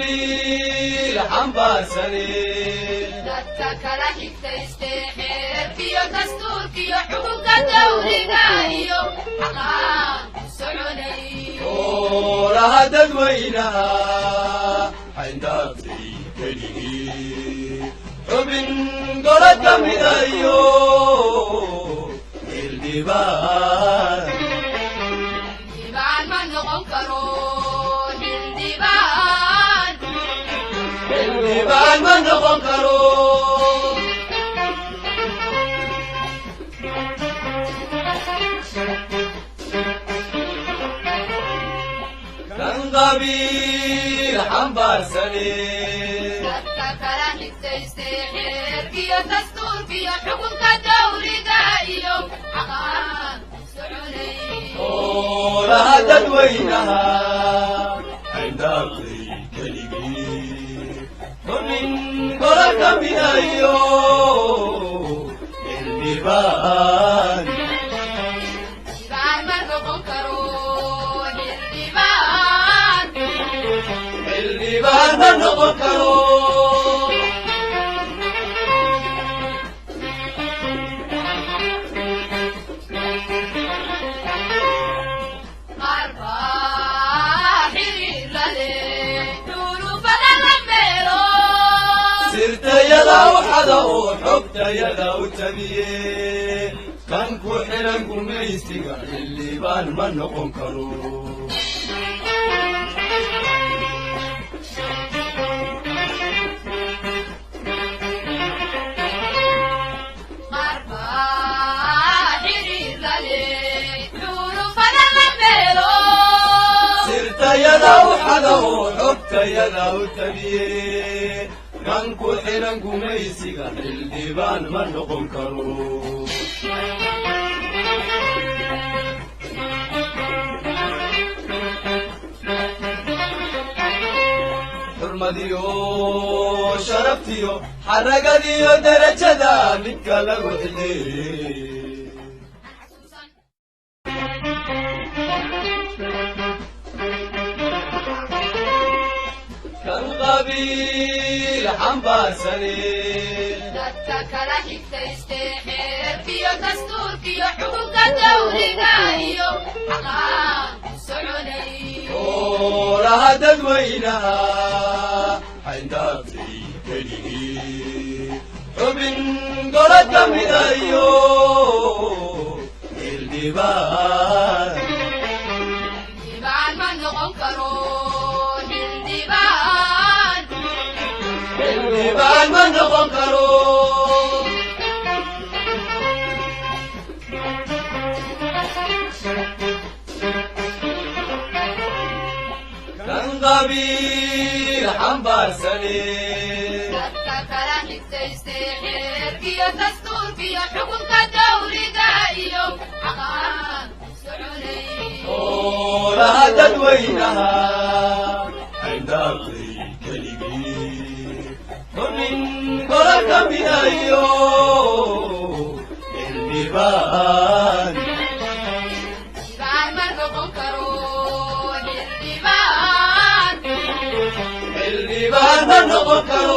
qabiil xambaarsanee dadka kala xigta isteexeerkiyo dastuurkiyo xukunka dawliga iyo xaqaan ku soconay xoolaha dadweynaha xayndaabtay keligii xubin golo ka midayo xildhibaan xildhibaan ma noqon karo xildhibaan ma noqon karo kan qabiil xambaarsanee dadka kala xigta isteexeerkiyo dastuurkiyo xukunka dawliga iyo xaqaan ku soconay xoolaha dadweynaha xayndaabtay keligii xubin golo ka midayo xildhibaan xildhibaan ma noqon karo xildhibaan ma noqon karo qaar baa xiriir la leh duulubada la meelo sirtayada u xada oo xogtayada u tabiye kan ku xiran gumaysiga xildhibaan ma noqon karo qaar baa xiriir la leh duulubada la meelo sirtayada u xada oo xogtayada u tabiye kan ku xiran gumaysiga xildhibaan ma noqon karo xurmadiyo sharaftiyo xaragadiyo darajada midka lagu xidheeyey kan qabiil xambaarsanee dadka kala xigta isteexeerkiyo dastuurkiyo xukunka dawliga iyo xaqaan ku soconay xoolaha dadweynaha xayndaabtay keligii xubin golo ka midayo xildhibaan xildhibaan ma noqon karo xildhibaan ma noqon karo kan qabiil xambaarsanee dadka kala xigta isteexeerkiyo dastuurkiyo xukunka dawliga iyo xaqaan ku soconay xoolaha dadweynaha xayndaabtay keligii xubin golo ka midayo xildhibaan xildhibaan ma noqon karo xildhibaan ma noqon karo